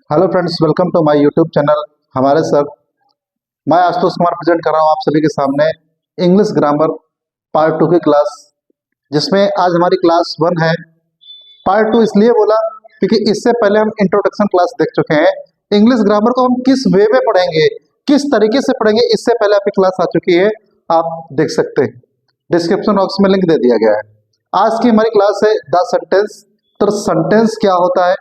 Hello friends, welcome to my YouTube channel. हमारे sir मैं Ashutosh Kumar present कर रहा हूँ आप सभी के सामने इंग्लिश ग्रामर पार्ट 2 की क्लास, जिसमें आज हमारी क्लास 1 है। पार्ट 2 इसलिए बोला क्योंकि इससे पहले हम इंट्रोडक्शन क्लास देख चुके हैं। इंग्लिश ग्रामर को हम किस वे में पढ़ेंगे, किस तरीके से पढ़ेंगे, इससे पहले आपकी क्लास आ चुकी है, आप देख सकते हैं। डिस्क्रिप्शन बॉक्स में लिंक दे दिया गया है। आज की हमारी क्लास है द सेंटेंस। तो सेंटेंस क्या होता है,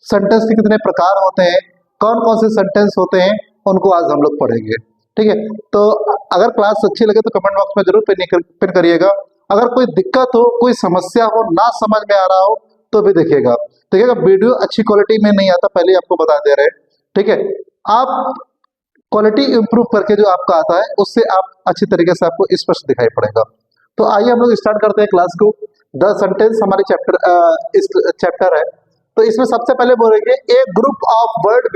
सेंटेंस के कितने प्रकार होते हैं, कौन कौन से सेंटेंस होते हैं, उनको आज हम लोग पढ़ेंगे। ठीक है, तो अगर क्लास अच्छी लगे तो कमेंट बॉक्स में जरूर पिन करिएगा। अगर कोई दिक्कत हो, कोई समस्या हो, ना समझ में आ रहा हो तो भी देखिएगा। वीडियो अच्छी क्वालिटी में नहीं आता, पहले आपको बता दे रहे हैं। ठीक है, आप क्वालिटी इंप्रूव करके जो आपका आता है उससे आप अच्छी तरीके से आपको स्पष्ट दिखाई पड़ेगा। तो आइए हम लोग स्टार्ट करते हैं क्लास को। द सेंटेंस हमारे चैप्टर है। तो इसमें सबसे पहले बोलेंगे a group of word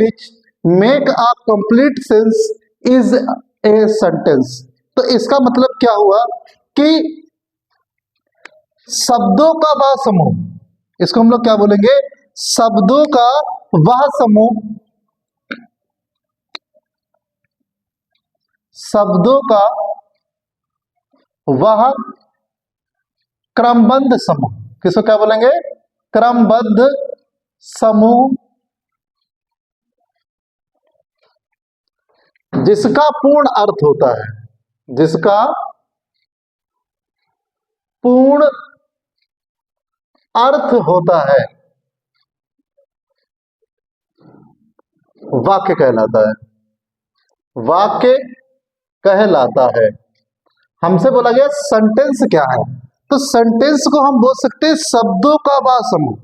which make a complete sense is a sentence. तो इसका मतलब क्या हुआ कि शब्दों का वह समूह, इसको हम लोग क्या बोलेंगे, शब्दों का वह समूह, शब्दों का वह क्रमबद्ध समूह, किसको क्या बोलेंगे, क्रमबद्ध समूह, जिसका पूर्ण अर्थ होता है, जिसका पूर्ण अर्थ होता है, वाक्य कहलाता है, वाक्य कहलाता है। हमसे बोला गया सेंटेंस क्या है, तो सेंटेंस को हम बोल सकते हैं शब्दों का वह समूह।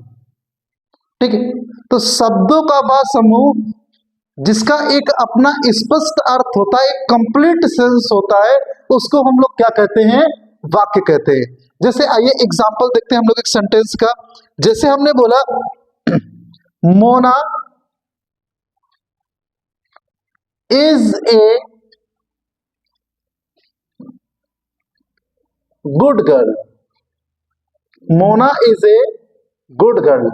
ठीक है, तो शब्दों का वह समूह जिसका एक अपना स्पष्ट अर्थ होता है, एक कंप्लीट सेंस होता है, उसको हम लोग क्या कहते हैं, वाक्य कहते हैं। जैसे आइए एग्जांपल देखते हैं हम लोग एक सेंटेंस का। जैसे हमने बोला Mona is a good girl, Mona is a good girl.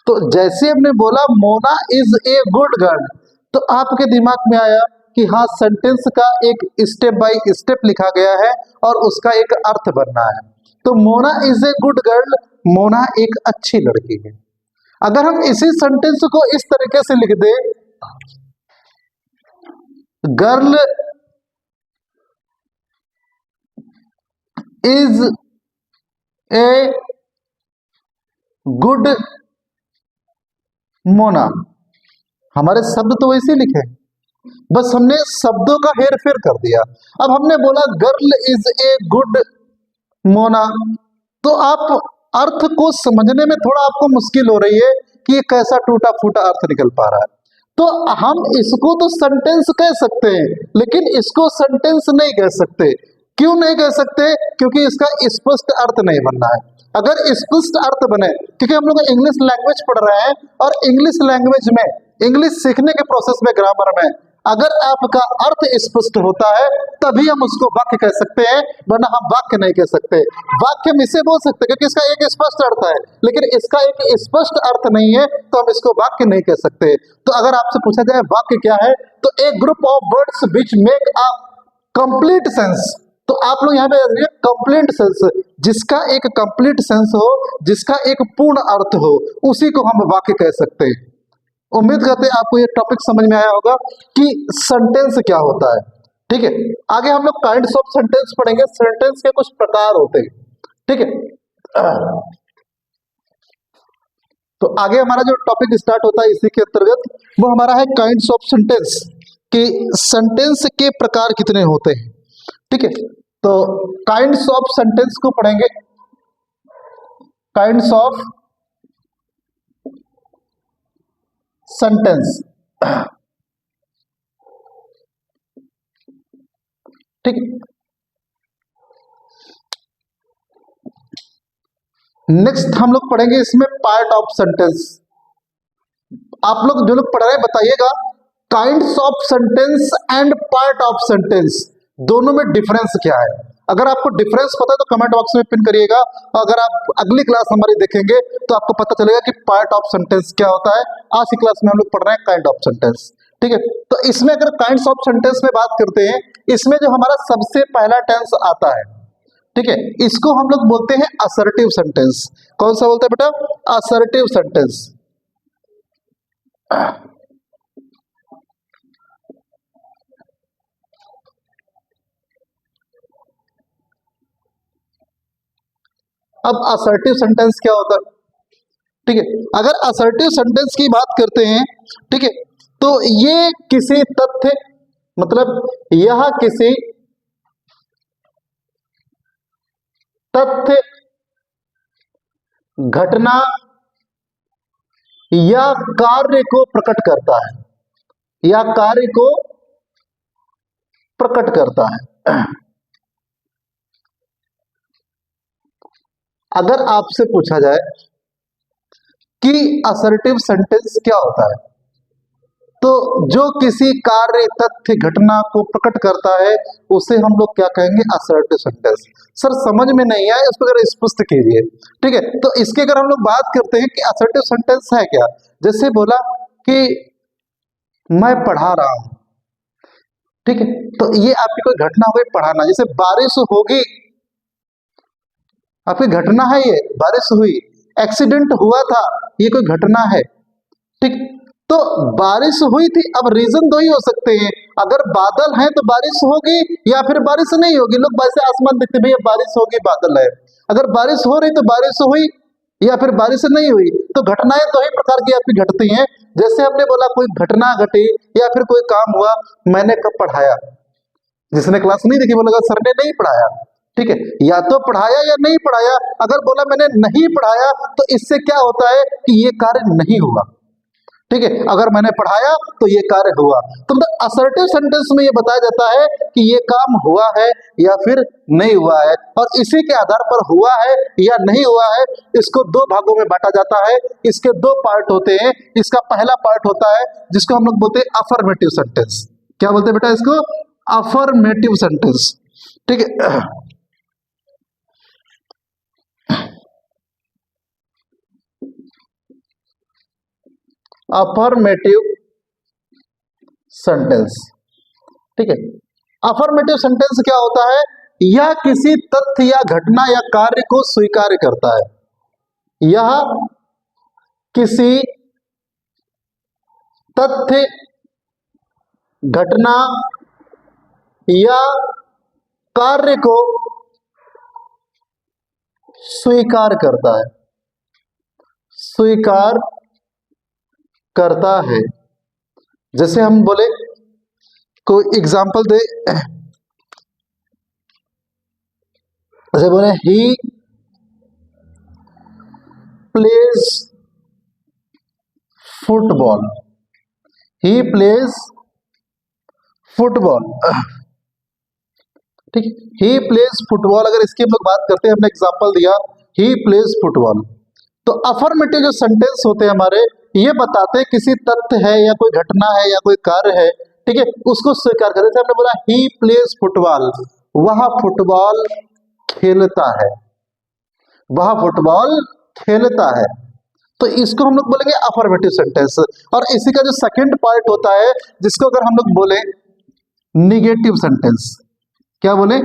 तो जैसे हमने बोला Mona is a good girl, तो आपके दिमाग में आया कि हाँ, सेंटेंस का एक स्टेप बाय स्टेप लिखा गया है और उसका एक अर्थ बनना है। तो Mona is a good girl, Mona एक अच्छी लड़की है। अगर हम इसी सेंटेंस को इस तरीके से लिख दे, गर्ल इज ए गुड मोना, हमारे शब्द तो वैसे लिखे, बस हमने शब्दों का हेर फेर कर दिया। अब हमने बोला girl is a good Mona, तो आप अर्थ को समझने में थोड़ा आपको मुश्किल हो रही है कि ये कैसा टूटा फूटा अर्थ निकल पा रहा है। तो हम इसको तो सेंटेंस कह सकते हैं, लेकिन इसको सेंटेंस नहीं कह सकते। क्यों नहीं कह सकते? क्योंकि इसका स्पष्ट अर्थ नहीं बनना है। अगर स्पष्ट अर्थ बने, क्योंकि हम लोग इंग्लिश लैंग्वेज पढ़ रहे हैं और इंग्लिश लैंग्वेज में, इंग्लिश सीखने के प्रोसेस में, ग्रामर में, अगर आपका अर्थ स्पष्ट होता है तभी हम उसको वाक्य कह सकते हैं, वरना हम वाक्य नहीं कह सकते। वाक्य हम इसे बोल सकते हैं क्योंकि इसका एक स्पष्ट अर्थ है, लेकिन इसका एक स्पष्ट अर्थ नहीं है तो हम इसको वाक्य नहीं कह सकते। तो अगर आपसे पूछा जाए वाक्य क्या है, तो एक group of words which make a complete sense, तो आप लोग यहाँ पे कंप्लीट सेंस, जिसका एक कंप्लीट सेंस हो, जिसका एक पूर्ण अर्थ हो, उसी को हम वाक्य कह सकते हैं। उम्मीद करते हैं आपको ये टॉपिक समझ में आया होगा कि सेंटेंस क्या होता है। ठीक है, आगे हम लोग काइंड्स ऑफ सेंटेंस पढ़ेंगे। सेंटेंस के कुछ प्रकार होते हैं। ठीक है, तो आगे हमारा जो टॉपिक स्टार्ट होता है इसी के अंतर्गत, वो हमारा है काइंड्स ऑफ सेंटेंस, कि सेंटेंस के प्रकार कितने होते हैं। ठीक है, तो काइंड्स ऑफ सेंटेंस को पढ़ेंगे। काइंड्स ऑफ सेंटेंस, ठीक। नेक्स्ट हम लोग पढ़ेंगे इसमें पार्ट ऑफ सेंटेंस। आप लोग जो लोग पढ़ रहे हैं बताइएगा, kinds of sentence and part of sentence दोनों में डिफरेंस क्या है। अगर आपको डिफरेंस पता है तो कमेंट बॉक्स में पिन करिएगा। अगर आप अगली क्लास हमारी देखेंगे तो आपको पता चलेगा कि पार्ट ऑफ सेंटेंस क्या होता है। आज की क्लास में हम लोग पढ़ रहे हैं काइंड ऑफ सेंटेंस, ठीक है। तो इसमें अगर काइंड्स ऑफ सेंटेंस में बात करते हैं, इसमें जो हमारा सबसे पहला टेंस आता है, ठीक है, इसको हम लोग बोलते हैं असर्टिव सेंटेंस। कौन सा बोलते हैं बेटा? Assertive sentence. अब असर्टिव सेंटेंस क्या होता है? ठीक है, अगर असर्टिव सेंटेंस की बात करते हैं, ठीक है, तो ये किसी तथ्य, मतलब यह किसी तथ्य, घटना या कार्य को प्रकट करता है, या कार्य को प्रकट करता है। अगर आपसे पूछा जाए कि असर्टिव सेंटेंस क्या होता है, तो जो किसी कार्य, तथ्य, घटना को प्रकट करता है उसे हम लोग क्या कहेंगे? Assertive sentence. सर समझ में नहीं आया, इसको जरा स्पष्ट कीजिए, ठीक है। तो इसके अगर हम लोग बात करते हैं कि असर्टिव सेंटेंस है क्या, जैसे बोला कि मैं पढ़ा रहा हूं, ठीक है, तो ये आपकी कोई घटना हो गई, पढ़ाना। जैसे बारिश होगी, आपकी घटना है, ये बारिश हुई। एक्सीडेंट हुआ था, ये कोई घटना है, ठीक। तो बारिश हुई थी। अब रीजन दो ही हो सकते हैं, अगर बादल है तो बारिश होगी या फिर बारिश नहीं होगी। लोग वैसे आसमान देखते, भैया बारिश होगी, बादल है। अगर बारिश हो रही तो बारिश हुई या फिर बारिश नहीं हुई। तो घटनाएं दो ही प्रकार की आपकी घटती हैं। जैसे हमने बोला कोई घटना घटी या फिर कोई काम हुआ, मैंने कब पढ़ाया, जिसने क्लास नहीं देखी बोलेगा सर ने नहीं पढ़ाया, ठीक है, या तो पढ़ाया या नहीं पढ़ाया। अगर बोला मैंने नहीं पढ़ाया तो इससे क्या होता है कि ये कार्य नहीं हुआ, ठीक है। अगर मैंने पढ़ाया तो ये कार्य हुआ। तो मतलब असर्टिव सेंटेंस में ये बताया जाता है कि ये काम हुआ है या फिर नहीं हुआ है, और इसी के आधार पर हुआ है या नहीं हुआ है इसको दो भागों में बांटा जाता है। इसके दो पार्ट होते हैं। इसका पहला पार्ट होता है जिसको हम लोग बोलते हैं अफर्मेटिव सेंटेंस। क्या बोलते हैं बेटा इसको? अफर्मेटिव सेंटेंस, ठीक है। अफर्मेटिव सेंटेंस, ठीक है। अफर्मेटिव सेंटेंस क्या होता है? यह किसी तथ्य या घटना या कार्य को स्वीकार करता है। यह किसी तथ्य, घटना या कार्य को स्वीकार करता है, स्वीकार करता है। जैसे हम बोले, कोई एग्जाम्पल दे, जैसे बोले he plays football, he plays football, ठीक है, ही प्लेज फुटबॉल। अगर इसकी हम लोग बात करते हैं, हमने एग्जाम्पल दिया ही प्लेज फुटबॉल। तो अफर्मेटिव जो सेंटेंस होते हैं हमारे, ये बताते हैं किसी तथ्य है या कोई घटना है या कोई कार्य है, ठीक है, उसको स्वीकार करें। जैसे हमने बोला ही प्लेज फुटबॉल, वह फुटबॉल खेलता है, वह फुटबॉल खेलता है। तो इसको हम लोग बोलेंगे अफर्मेटिव सेंटेंस। और इसी का जो सेकंड पार्ट होता है जिसको अगर हम लोग बोले निगेटिव सेंटेंस, क्या बोले?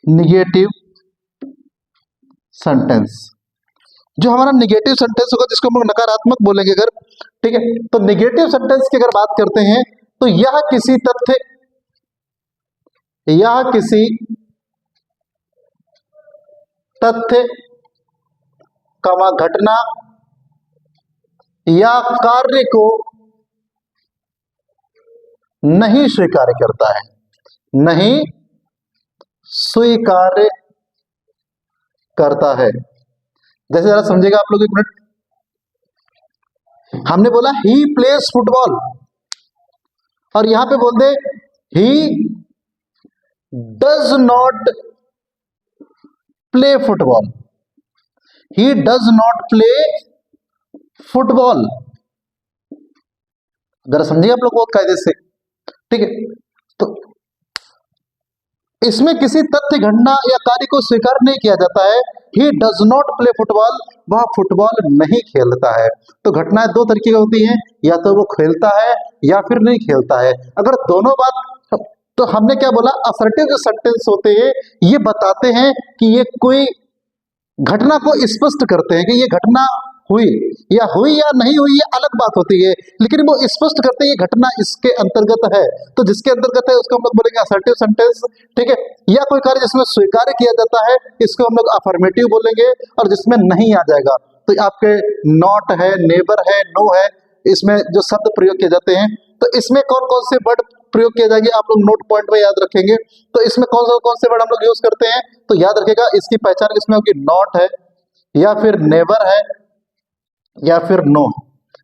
Negative sentence. जो हमारा निगेटिव सेंटेंस होगा जिसको हम लोग नकारात्मक बोलेंगे अगर, ठीक है, तो निगेटिव सेंटेंस की अगर बात करते हैं तो यह किसी तथ्य, यह किसी तथ्य, घटना या कार्य को नहीं स्वीकार करता है, नहीं स्वीकार करता है। जैसे जरा समझेगा आप लोग, एक मिनट। हमने बोला ही प्लेज फुटबॉल, और यहां पे बोल दे he does not play football, he does not play football. जरा समझिए आप लोग बहुत कायदे से, ठीक है। तो इसमें किसी तथ्य, घटना या कार्य को स्वीकार नहीं किया जाता है। ही डज नॉट प्ले फुटबॉल, वह फुटबॉल नहीं खेलता है। तो घटनाएं दो तरीके की होती हैं, या तो वो खेलता है या फिर नहीं खेलता है। अगर दोनों बात, तो हमने क्या बोला, असर्टिव जो सेंटेंस होते हैं ये बताते हैं कि ये कोई घटना को स्पष्ट करते हैं कि ये घटना हुई या नहीं हुई, ये अलग बात होती है, लेकिन वो स्पष्ट करते हैं ये घटना इसके अंतर्गत है। तो जिसके अंतर्गत है उसको हम लोग बोलेंगे असर्टिव सेंटेंस, ठीक है। या कोई कार्य जिसमें स्वीकार किया जाता है इसको हम लोग अफर्मेटिव बोलेंगे, और जिसमें नहीं आ जाएगा तो आपके नॉट है, नेबर है, नो है, इसमें जो शब्द प्रयोग किए जाते हैं। तो इसमें कौन कौन से वर्ड प्रयोग किए जाएंगे आप लोग नोट पॉइंट में याद रखेंगे। तो इसमें कौन से वर्ड हम लोग यूज करते हैं, तो याद रखेगा इसकी पहचान इसमें होगी, नॉट है या फिर नेवर है या फिर नो,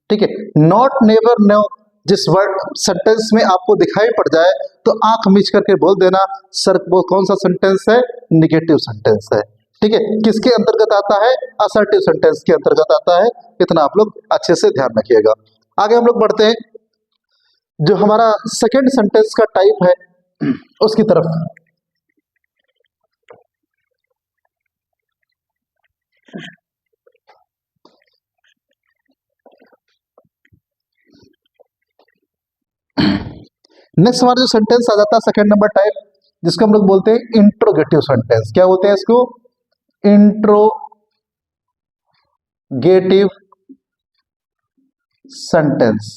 ठीक है। नॉट, नेवर, नो जिस वर्ड सेंटेंस में आपको दिखाई पड़ जाए तो आंख मीच करके बोल देना सर वो कौन सा सेंटेंस है, निगेटिव सेंटेंस है, ठीक है। किसके अंतर्गत आता है, असर्टिव सेंटेंस के अंतर्गत आता है। इतना आप लोग अच्छे से ध्यान रखिएगा। आगे हम लोग बढ़ते हैं, जो हमारा सेकेंड सेंटेंस का टाइप है उसकी तरफ। नेक्स्ट हमारा जो सेंटेंस आ जाता है सेकेंड नंबर टाइप, जिसको हम लोग बोलते हैं इंट्रोगेटिव सेंटेंस। क्या बोलते हैं इसको, इंट्रोगेटिव सेंटेंस,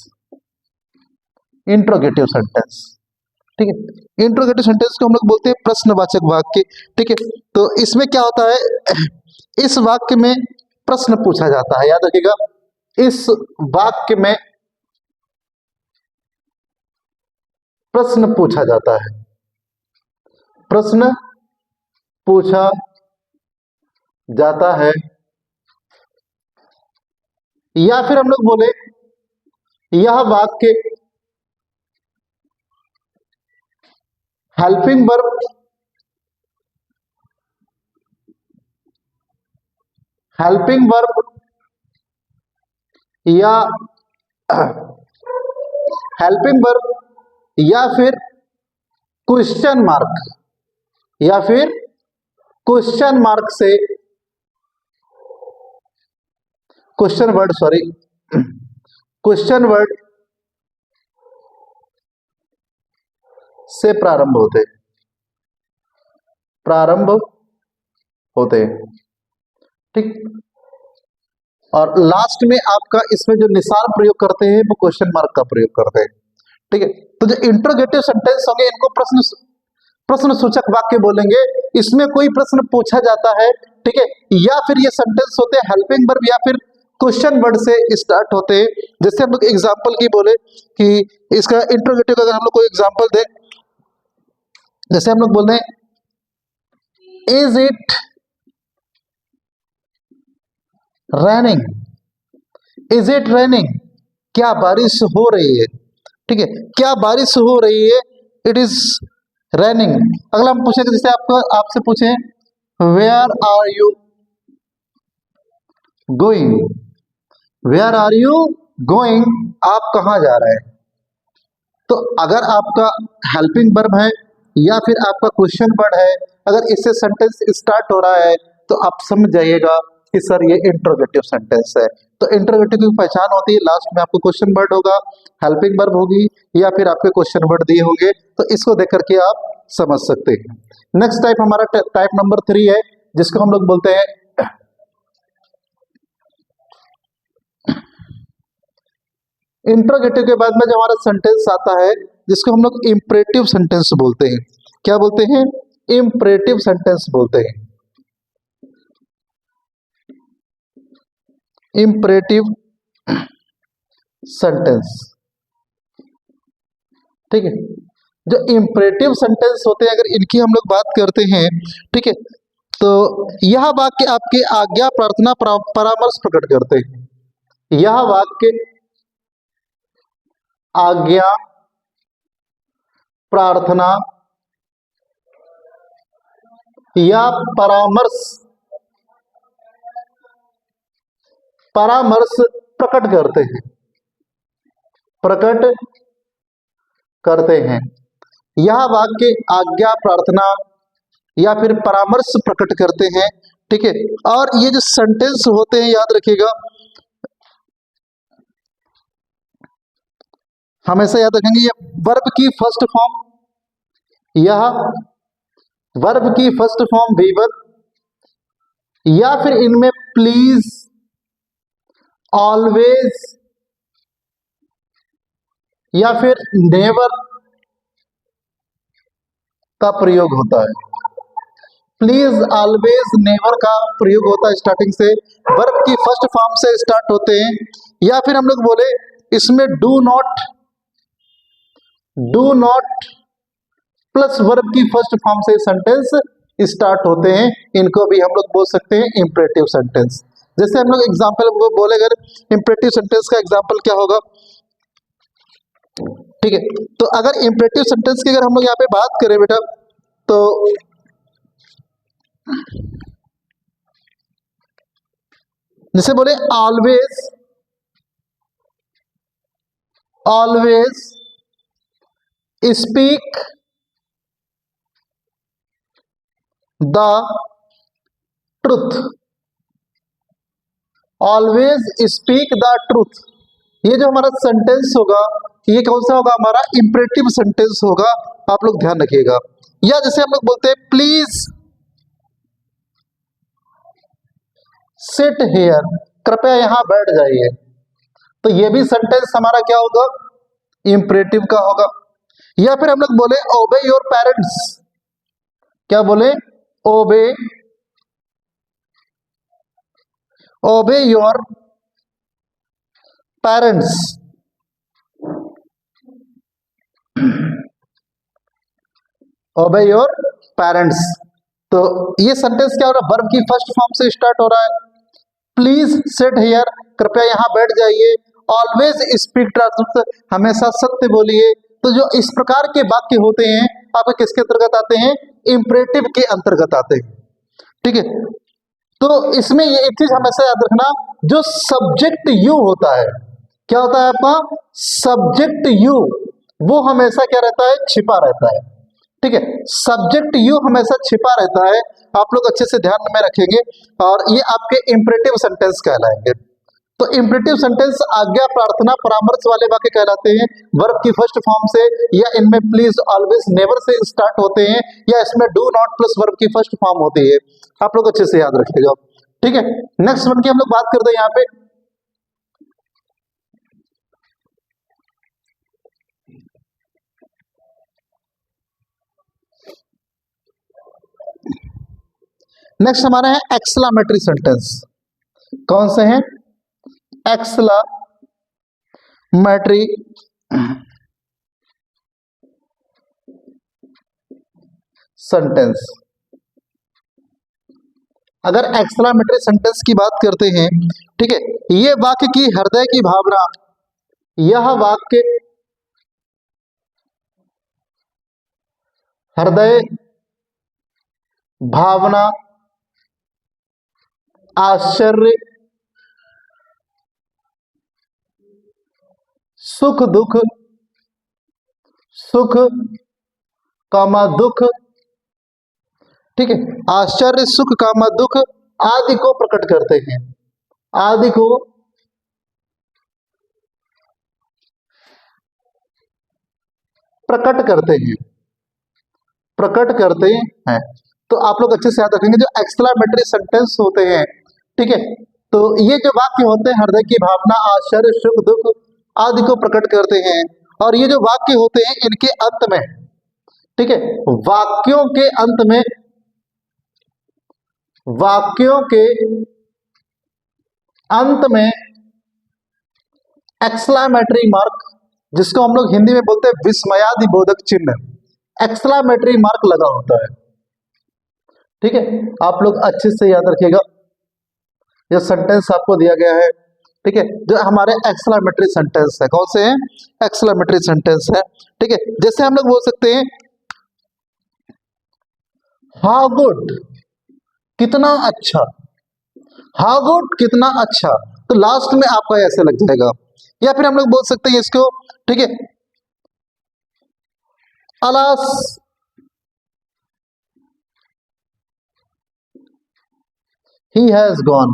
इंट्रोगेटिव सेंटेंस, ठीक है। इंट्रोगेटिव सेंटेंस को हम लोग बोलते हैं प्रश्नवाचक वाक्य, ठीक है। तो इसमें क्या होता है, इस वाक्य में प्रश्न पूछा जाता है, याद रखिएगा, इस वाक्य में प्रश्न पूछा जाता है, प्रश्न पूछा जाता है, या फिर हम लोग बोले यह वाक्य हेल्पिंग वर्ब, हेल्पिंग वर्ब या हेल्पिंग वर्ब या फिर क्वेश्चन मार्क, या फिर क्वेश्चन मार्क से, question word, sorry, question word से प्रारंभ होते, प्रारंभ होते, ठीक। और लास्ट में आपका इसमें जो निशान प्रयोग करते हैं वो क्वेश्चन मार्क का प्रयोग करते हैं, ठीक है। तो जो इंट्रोगेटिव सेंटेंस होंगे इनको प्रश्न सूचक वाक्य बोलेंगे। इसमें कोई प्रश्न पूछा जाता है, ठीक है, या फिर ये सेंटेंस होते हैं हेल्पिंग वर्ब या फिर क्वेश्चन वर्ड से स्टार्ट होते हैं। जैसे हम लोग एग्जांपल की बोले कि इसका इंट्रोगेटिव का अगर हम लोग कोई एग्जांपल दें, जैसे हम लोग बोल रहे हैं is it raining, is it raining, क्या बारिश हो रही है, ठीक है, क्या बारिश हो रही है, इट इज रैनिंग। अगला हम पूछेंगे, जैसे आपको आपसे पूछे where are you going, where are you going, आप कहाँ जा रहे हैं। तो अगर आपका हेल्पिंग वर्ब है या फिर आपका क्वेश्चन वर्ड है, अगर इससे सेंटेंस स्टार्ट हो रहा है तो आप समझ जाइएगा कि सर ये इंट्रोगेटिव सेंटेंस है। तो इंट्रोगेटिव की पहचान होती है, लास्ट में आपको क्वेश्चन वर्ड होगा, हेल्पिंग वर्ब होगी, या फिर आपके क्वेश्चन वर्ड दिए होंगे। तो इसको देख करके आप समझ सकते हैं। नेक्स्ट टाइप हमारा टाइप नंबर 3 है, जिसको हम लोग बोलते हैं इंट्रोगेटिव के बाद में जो हमारा सेंटेंस आता है जिसको हम लोग इंपरेटिव सेंटेंस बोलते हैं। क्या बोलते हैं, इंपरेटिव सेंटेंस बोलते हैं, इंपरेटिव सेंटेंस, ठीक है। जो इंपरेटिव सेंटेंस होते हैं अगर इनकी हम लोग बात करते हैं, ठीक है, तो यह वाक्य आपके आज्ञा, प्रार्थना, परामर्श प्रकट करते हैं। यह वाक्य आज्ञा, प्रार्थना या परामर्श प्रकट करते हैं, प्रकट करते हैं। यह वाक्य आज्ञा, प्रार्थना या फिर परामर्श प्रकट करते हैं। ठीक है, और ये जो सेंटेंस होते हैं याद रखिएगा, हमेशा याद रखेंगे, ये वर्ब की फर्स्ट फॉर्म, यह वर्ब की फर्स्ट फॉर्म वीवर, या फिर इनमें प्लीज, ऑलवेज या फिर नेवर का प्रयोग होता है। प्लीज, ऑलवेज, नेवर का प्रयोग होता है स्टार्टिंग से, वर्ब की फर्स्ट फॉर्म से स्टार्ट होते हैं। या फिर हम लोग बोले इसमें डू नॉट प्लस वर्ब की फर्स्ट फॉर्म से सेंटेंस स्टार्ट होते हैं। इनको भी हम लोग बोल सकते हैं इंपरेटिव सेंटेंस। जैसे हम लोग एग्जाम्पल बोले, अगर इंपरेटिव सेंटेंस का एग्जाम्पल क्या होगा, ठीक है, तो अगर इंपरेटिव सेंटेंस की अगर हम लोग यहाँ पे बात करें बेटा, तो जैसे बोले always speak the truth, always speak the truth, ये जो हमारा सेंटेंस होगा ये कौन सा होगा, हमारा इंपरेटिव सेंटेंस होगा, आप लोग ध्यान रखिएगा। या जैसे हम लोग बोलते हैं प्लीज सिट हियर, कृपया यहां बैठ जाइए, तो ये भी सेंटेंस हमारा क्या होगा, इंपरेटिव का होगा। या फिर हम लोग बोले ओबे योर पेरेंट्स, क्या बोले, ओबे योर पेरेंट्स, ओबे योर पेरेंट्स, तो ये सेंटेंस क्या हो रहा है, वर्ब की फर्स्ट फॉर्म से स्टार्ट हो रहा है। प्लीज सिट हियर, कृपया यहां बैठ जाइए, ऑलवेज स्पीक ट्रूथ, हमेशा सत्य बोलिए। तो जो इस प्रकार के वाक्य होते हैं आपके किसके अंतर्गत आते हैं, इंपरेटिव के अंतर्गत आते हैं। ठीक है, तो इसमें ये एक चीज हमेशा याद रखना, जो सब्जेक्ट यू होता है, क्या होता है आपका सब्जेक्ट यू, वो हमेशा क्या रहता है, छिपा रहता है। ठीक है, सब्जेक्ट यू हमेशा छिपा रहता है, आप लोग अच्छे से ध्यान में रखेंगे, और ये आपके इंपरेटिव सेंटेंस कहलाएंगे। तो इंपरेटिव सेंटेंस आज्ञा, प्रार्थना, परामर्श वाले वाक्य कहलाते हैं, वर्ब की फर्स्ट फॉर्म से, या इनमें please, always, never say start होते हैं, या इसमें डू नॉट प्लस वर्ब की फर्स्ट फॉर्म होती है। आप लोग अच्छे से याद रखिएगा। ठीक है, नेक्स्ट वन की हम लोग बात करते हैं यहाँ पे, नेक्स्ट हमारा है एक्सक्लेमेटरी सेंटेंस। कौन से हैं, एक्सक्लेमेटरी सेंटेंस। अगर एक्सक्लेमेटरी सेंटेंस की बात करते हैं, ठीक है, ये वाक्य की हृदय की भावना, यह वाक्य हृदय, भावना, आश्चर्य, सुख दुख, सुख कामा दुख, ठीक है, आश्चर्य, सुख कामा दुख आदि को प्रकट करते हैं, आदि को प्रकट करते हैं, प्रकट करते हैं। तो आप लोग अच्छे से याद रखेंगे, जो एक्सक्लेमेटरी सेंटेंस होते हैं, ठीक है, तो ये जो वाक्य होते हैं हृदय की भावना, आश्चर्य, सुख दुख आदि को प्रकट करते हैं, और ये जो वाक्य होते हैं इनके अंत में, ठीक है, वाक्यों के अंत में, वाक्यों के अंत में एक्सक्लेमेटरी मार्क, जिसको हम लोग हिंदी में बोलते हैं विस्मयादिबोधक चिन्ह, एक्सक्लेमेटरी मार्क लगा होता है। ठीक है, आप लोग अच्छे से याद रखिएगा, ये सेंटेंस आपको दिया गया है, ठीक है, जो हमारे एक्सक्लेमेटरी सेंटेंस है, कौन से हैं, एक्सक्लेमेटरी सेंटेंस है। ठीक है, जैसे हम लोग बोल सकते हैं हाउ गुड, कितना अच्छा, हाउ गुड, कितना अच्छा, तो लास्ट में आपका ऐसे लग जाएगा। या फिर हम लोग बोल सकते हैं इसको ठीक है। alas he has gone,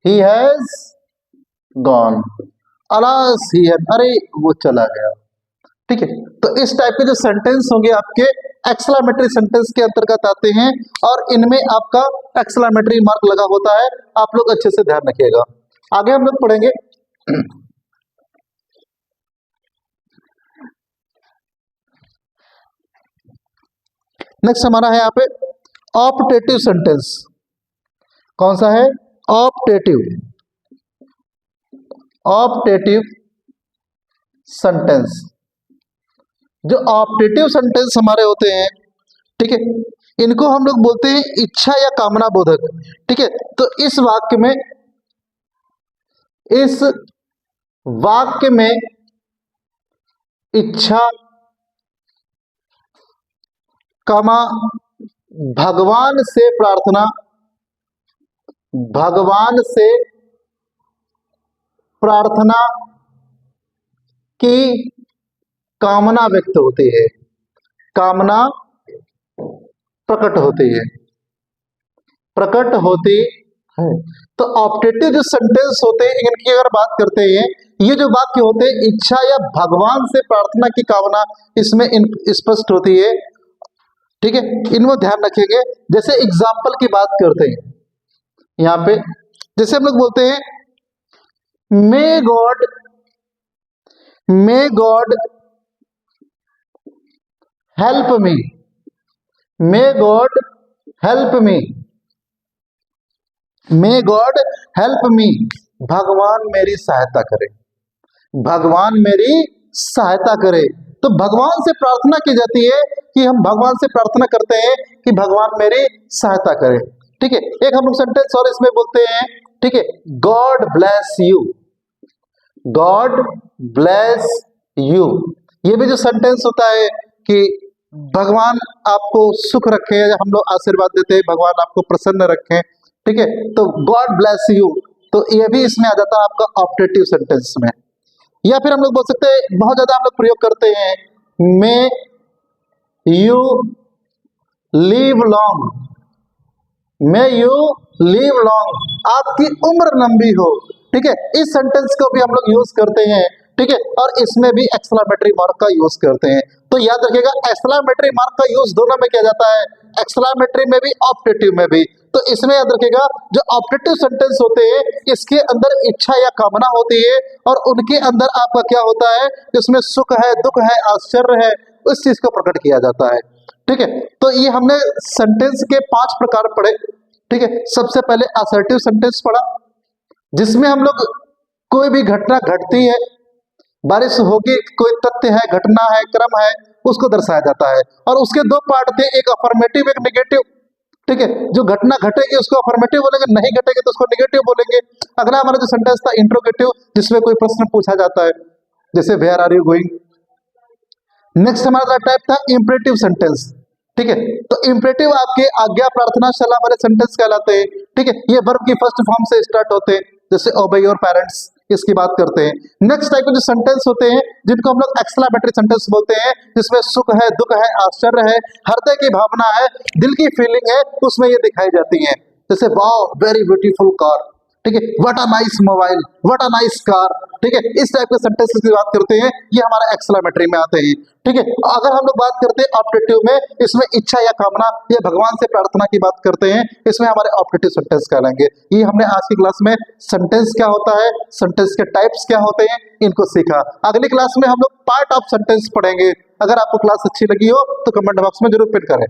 he has gone, alas he had, अरे वो चला गया। ठीक है, तो इस टाइप के जो सेंटेंस होंगे आपके एक्सक्लेमेटरी सेंटेंस के अंतर्गत आते हैं और इनमें आपका एक्सक्लेमेटरी मार्क लगा होता है, आप लोग अच्छे से ध्यान रखिएगा। आगे हम लोग पढ़ेंगे नेक्स्ट हमारा है यहाँ पे ऑप्टेटिव सेंटेंस। कौन सा है? Optative, optative sentence. जो ऑप्टेटिव सेंटेंस हमारे होते हैं, ठीक है, इनको हम लोग बोलते हैं इच्छा या कामना बोधक। ठीक है, तो इस वाक्य में इच्छा, कामा, भगवान से प्रार्थना, भगवान से प्रार्थना की कामना व्यक्त होती है, कामना प्रकट होती है, प्रकट होती है। तो ऑप्टेटिव जो सेंटेंस होते हैं इनकी अगर बात करते हैं, ये जो वाक्य होते हैं इच्छा या भगवान से प्रार्थना की कामना इसमें स्पष्ट होती है। ठीक है, इनको ध्यान रखेंगे। जैसे एग्जाम्पल की बात करते हैं यहां पे, जैसे हम लोग बोलते हैं may God help me, may God help me, may God help me, भगवान मेरी सहायता करे, भगवान मेरी सहायता करे। तो भगवान से प्रार्थना की जाती है कि हम भगवान से प्रार्थना करते हैं कि भगवान मेरी सहायता करे। ठीक है, एक हम लोग सेंटेंस और इसमें बोलते हैं, ठीक है, God bless you, God bless you. ये भी जो सेंटेंस होता है कि भगवान आपको सुख रखे, हम लोग आशीर्वाद देते हैं भगवान आपको प्रसन्न रखें। ठीक है, तो गॉड ब्लेस यू, तो ये भी इसमें आ जाता है आपका ऑप्टेटिव सेंटेंस में। या फिर हम लोग बोल सकते हैं, बहुत ज्यादा हम लोग प्रयोग करते हैं, may you live long, may you live long, आपकी उम्र लंबी हो। ठीक है, इस सेंटेंस को भी हम लोग यूज करते हैं। ठीक है, और इसमें भी एक्सक्लेमेटरी मार्क का यूज करते हैं। तो याद रखिएगा एक्सक्लेमेटरी मार्क का यूज दोनों में किया जाता है, एक्सक्लेमेटरी में भी ऑप्टेटिव में भी। तो इसमें याद रखिएगा जो ऑप्टेटिव सेंटेंस होते हैं इसके अंदर इच्छा या कामना होती है और उनके अंदर आपका क्या होता है, इसमें सुख है, दुख है, आश्चर्य है, उस चीज को प्रकट किया जाता है। ठीक है, तो ये हमने सेंटेंस के 5 प्रकार पढ़े। ठीक है, सबसे पहले असर्टिव सेंटेंस पढ़ा, जिसमें हम लोग कोई भी घटना घटती है, बारिश होगी, कोई तथ्य है, घटना है, क्रम है, उसको दर्शाया जाता है। और उसके 2 पार्ट थे, एक अफर्मेटिव एक नेगेटिव। ठीक है, जो घटना घटेगी उसको अफर्मेटिव बोलेंगे, नहीं घटेगी तो उसको नेगेटिव बोलेंगे। अगला हमारा जो सेंटेंस था इंट्रोगेटिव, जिसमें कोई प्रश्न पूछा जाता है, जैसे where are you going. Next हमारा टाइप था इंपरेटिव सेंटेंस। ठीक है, तो इंपरेटिव आपके आज्ञा, प्रार्थना, सलाह वाले सेंटेंस कहलाते हैं। ठीक है, ये वर्ब की फर्स्ट फॉर्म से स्टार्ट होते हैं, जैसे ओबे योर पेरेंट्स, इसकी बात करते हैं। नेक्स्ट टाइप के जो सेंटेंस होते हैं जिनको हम लोग एक्सक्लेमेटरी सेंटेंस बोलते हैं, जिसमें सुख है, दुख है, आश्चर्य है, हृदय की भावना है, दिल की फीलिंग है, उसमें ये दिखाई जाती है। जैसे वाओ वेरी ब्यूटीफुल कार, ठीक है, what a nice mobile, what a nice car. ठीक है, इस टाइप के सेंटेंसेस की बात करते हैं, ये हमारा एक्सक्लेमेटरी में आते हैं। ठीक है, अगर हम लोग बात करते हैं ऑप्टेटिव में, इसमें इच्छा या कामना या भगवान से प्रार्थना की बात करते हैं, इसमें हमारे ऑप्टेटिव सेंटेंस कहलाएंगे। ये हमने आज की क्लास में सेंटेंस क्या होता है, सेंटेंस के टाइप्स क्या होते हैं, इनको सीखा। अगली क्लास में हम लोग पार्ट ऑफ सेंटेंस पढ़ेंगे। अगर आपको क्लास अच्छी लगी हो तो कमेंट बॉक्स में जरूर पिन करें।